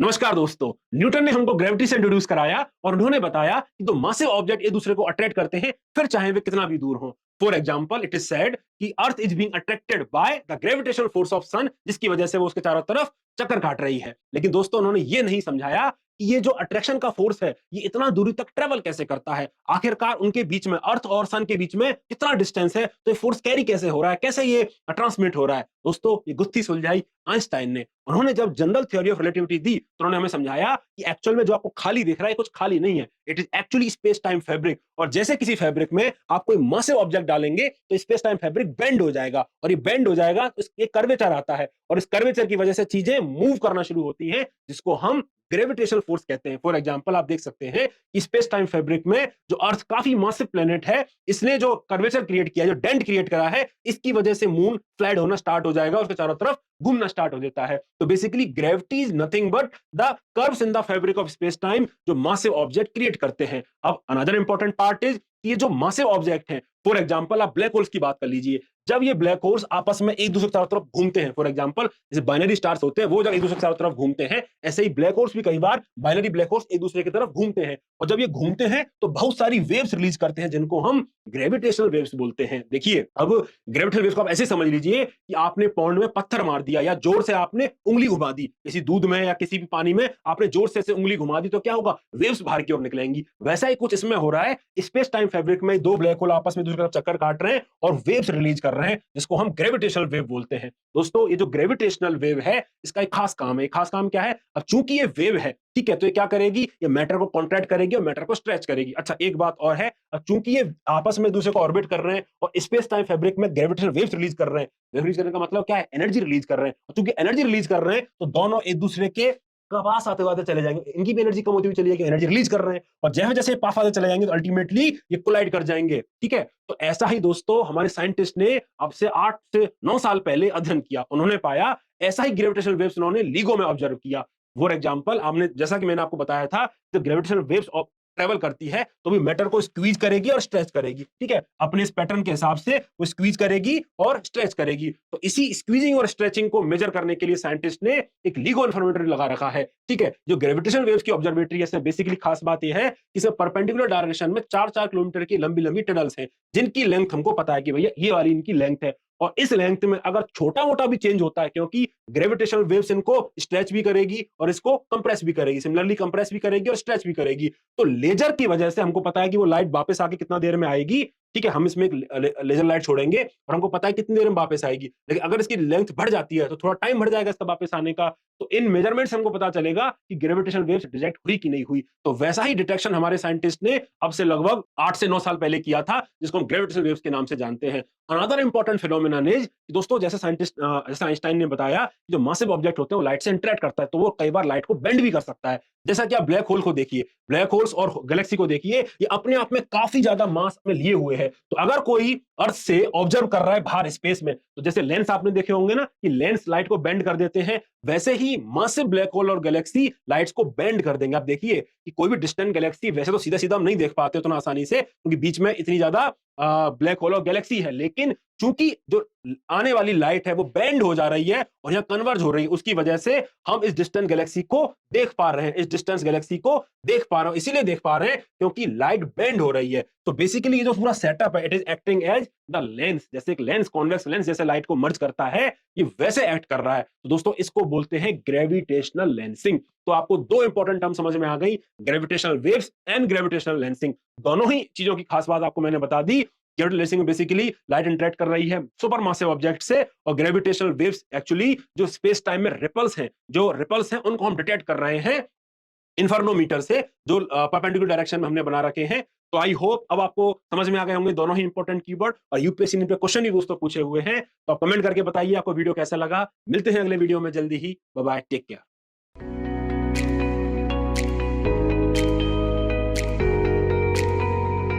नमस्कार दोस्तों। न्यूटन ने हमको ग्रेविटी से इंट्रोड्यूस कराया और उन्होंने बताया कि तो मासिव ऑब्जेक्ट एक दूसरे को अट्रैक्ट करते हैं, फिर चाहे वे कितना भी दूर हो। For example, it is said कि earth is being attracted by the gravitational force of sun, जिसकी वजह से वो उसके चारों तरफ चक्कर काट रही है। लेकिन दोस्तों, उन्होंने ये नहीं समझाया कि ये जो अट्रैक्शन का फोर्स है, ये इतना दूरी तक ट्रेवल कैसे करता है। आखिरकार उनके बीच में, अर्थ और सन के बीच में कितना डिस्टेंस है, तो ये फोर्स कैरी कैसे हो रहा है, कैसे ये ट्रांसमिट हो रहा है। दोस्तों, ये गुत्थी सुलझाई आइंस्टाइन ने। उन्होंने जब जनरल थ्योरी ऑफ रिलेटिविटी दी तो उन्होंने हमें समझाया कि एक्चुअल में जो आपको खाली दिख रहा है, कुछ खाली नहीं है। It is actually space time fabric. और जैसे किसी फैब्रिक में आप कोई मासिव ऑब्जेक्ट डालेंगे तो स्पेस टाइम फैब्रिक बेंड हो जाएगा, और ये बेंड हो जाएगा तो एक कर्वेचर आता है, और इस कर्वेचर की वजह से चीजें मूव करना शुरू होती हैं, जिसको हम ग्रेविटेशनल फोर्स कहते हैं। फॉर एग्जांपल, आप देख सकते हैं कि स्पेस टाइम फैब्रिक में जो अर्थ काफी मासिव प्लेनेट है, इसने जो कर्वेचर क्रिएट किया, जो डेंट क्रिएट करा है, इसकी वजह से मून फ्लाइड होना स्टार्ट हो जाएगा, उसके चारों तरफ घूमना स्टार्ट हो जाता है। तो basically gravity is nothing but the curves in the fabric of space time, जो मासिव ऑब्जेक्ट क्रिएट करते हैं। अब अनदर इंपॉर्टेंट पार्ट इज ये जो मासिव ऑब्जेक्ट हैं, फॉर एग्जांपल आप ब्लैक होल्स की बात कर लीजिए। जब ये ब्लैक होल्स आपस में एक दूसरे के चारों तरफ घूमते हैं, फॉर एग्जांपल जैसे बाइनरी स्टार्स होते हैं, वो जब एक दूसरे के चारों तरफ घूमते हैं, ऐसे ही ब्लैक होल्स भी कई बार बाइनरी ब्लैक होल्स एक दूसरे की तरफ घूमते हैं। और जब ये घूमते हैं तो बहुत सारी वेव्स रिलीज करते हैं, जिनको हम ग्रेविटेशनल वेव्स बोलते हैं। देखिए, अब ग्रेविटेशनल वेव्स को आप ऐसे समझ लीजिए कि आपने पौंड में पत्थर मार दिया, या जोर से आपने उंगली घुमा दी, किसी दूध में या किसी भी पानी में आपने जोर से ऐसे उंगली घुमा दी, तो क्या होगा? वेव्स बाहर की ओर निकलेंगी। वैसा ही कुछ इसमें हो रहा है। स्पेस टाइम फैब्रिक में दो ब्लैक होल आपस में दूसरी तरफ चक्कर काट रहे हैं और वेव्स रिलीज कर रहे हैं, जिसको हम ग्रेविटेशनल वेव बोलते हैं। दोस्तों, ये जो ग्रेविटेशनल वेव है, इसका एक खास काम है। एक खास काम क्या है? अब चूंकि ये वेव है, ठीक है, तो ये क्या करेगी? ये मैटर को कॉन्ट्रैक्ट करेगी और मैटर को स्ट्रेच करेगी। अच्छा, एक बात और है, अब चूंकि ये आपस में एक दूसरे को ऑर्बिट कर रहे हैं और स्पेस टाइम फैब्रिक में ग्रेविटेशनल वेव्स रिलीज कर रहे हैं। वेव रिलीज करने का मतलब क्या है? एनर्जी रिलीज कर रहे हैं। और चूंकि एनर्जी रिलीज कर रहे हैं, तो दोनों एक दूसरे के पास आते आते चले जाएंगे। इनकी भी एनर्जी कम होती हुई चली जाएगी, एनर्जी रिलीज कर रहे हैं, और जैसे जैसे पास आते चले जाएंगे तो अल्टीमेटली ये कोलाइड कर जाएंगे। ठीक है, तो ऐसा ही दोस्तों हमारे साइंटिस्ट ने अब से 8 से 9 साल पहले अध्ययन किया। उन्होंने पाया ऐसा ही ग्रेविटेशनल वेव्स उन्होंने LIGO में ऑब्जर्व किया। फॉर एग्जांपल, आपने जैसा कि मैंने आपको बताया था, जब ग्रेविटेशनल वेव्स ट्रेवल करती है तो भी मैटर को स्क्वीज करेगी और स्ट्रेच करेगी। ठीक है, अपने इस पैटर्न के हिसाब से वो स्क्वीज करेगी और स्ट्रेच करेगी। तो इसी स्क्वीजिंग और स्ट्रेचिंग को मेजर करने के लिए साइंटिस्ट ने एक LIGO इन्फॉर्मेटरी लगा रखा है। ठीक है, जो ग्रेविटेशनल वेव्स की ऑब्जर्वेटरी है, इसमें बेसिकली खास बात यह है कि इसमें परपेंडिकुलर डायरेक्शन में 4-4 किलोमीटर की लंबी लंबी टनल्स हैं, जिनकी लेंथ हमको पता है कि भैया ये वाली इनकी लेंथ है। और इस लेंथ में अगर छोटा मोटा भी चेंज होता है, क्योंकि ग्रेविटेशनल वेव्स इनको स्ट्रेच भी करेगी और इसको कंप्रेस भी करेगी, सिमिलरली कंप्रेस भी करेगी और स्ट्रेच भी करेगी। तो लेजर की वजह से हमको पता है कि वो लाइट वापस आके कितना देर में आएगी। ठीक है, हम इसमें एक लेजर लाइट छोड़ेंगे और हमको पता है कितनी देर में वापस आएगी। लेकिन अगर इसकी लेंथ बढ़ जाती है तो थोड़ा टाइम बढ़ जाएगा इसका वापस आने का। तो इन मेजरमेंट्स हमको पता चलेगा कि ग्रेविटेशनल वेव्स डिटेक्ट हुई कि नहीं हुई। तो वैसा ही डिटेक्शन हमारे साइंटिस्ट ने अब से लगभग 8 से 9 साल पहले किया था, जिसको हम ग्रेविटेशनल वेव्स के नाम से जानते हैं। अनदर इंपॉर्टेंट फिनोमेनन इज, दोस्तों, जैसे आइंस्टाइन ने बताया, जो मासिव ऑब्जेक्ट होते हैं वो लाइट से इंटरेक्ट करता है, तो वो कई बार लाइट को बेंड भी कर सकता है। जैसा कि आप ब्लैक होल को देखिए, ब्लैक होल्स और गैलेक्सी को देखिए, ये अपने आप में काफी ज्यादा मास में लिए हुए हैं। तो अगर कोई अर्थ से ऑब्जर्व कर रहा है बाहर स्पेस में, तो जैसे लेंस आपने देखे होंगे ना कि लेंस लाइट को बेंड कर देते हैं, वैसे ही मासिव ब्लैक होल और गैलेक्सी लाइट्स को बेंड कर देंगे। आप देखिए कि कोई भी डिस्टेंट गैलेक्सी वैसे तो सीधा सीधा हम नहीं देख पाते उतना आसानी से, क्योंकि बीच में इतनी ज्यादा ब्लैक होल और गैलेक्सी है। लेकिन चूंकि जो आने वाली लाइट है वो बेंड हो जा रही है और यहाँ कन्वर्ज हो रही है, उसकी वजह से हम इस डिस्टेंट गैलेक्सी को देख पा रहे हैं, इस डिस्टेंस गैलेक्सी को देख पा रहे हैं, इसीलिए देख पा रहे हैं क्योंकि लाइट बेंड हो रही है। तो बेसिकली ये जो पूरा सेटअप है, it is acting as the lens. जैसे एक लेंस, कॉन्वेक्स लेंस जैसे लाइट को मर्ज करता है, ये वैसे एक्ट कर रहा है। तो दोस्तों, इसको बोलते हैं ग्रेविटेशनल लेंसिंग। तो आपको दो इंपॉर्टेंट टर्म समझ में आ गई, gravitational waves and gravitational lensing. दोनों ही चीजों की खास बात आपको मैंने बता दी। ग्रेविटेशनल लेंसिंग में बेसिकली लाइट इंटरेक्ट कर रही है सुपर मासिव ऑब्जेक्ट से, और ग्रेविटेशनल वेव्स एक्चुअली जो स्पेस टाइम में रिपल्स हैं उनको हम डिटेक्ट कर रहे हैं इन्फर्नोमीटर से, जो परपेंडिकुलर डायरेक्शन में हमने बना रखे हैं। तो आई होप अब आपको समझ में आ गए होंगे दोनों ही इंपॉर्टेंट कीवर्ड, और यूपीएससी ने पे क्वेश्चन भी दोस्तों पूछे हुए हैं। तो आप कमेंट करके बताइए आपको वीडियो कैसा लगा। मिलते हैं अगले वीडियो में जल्दी ही। Bye bye, take care.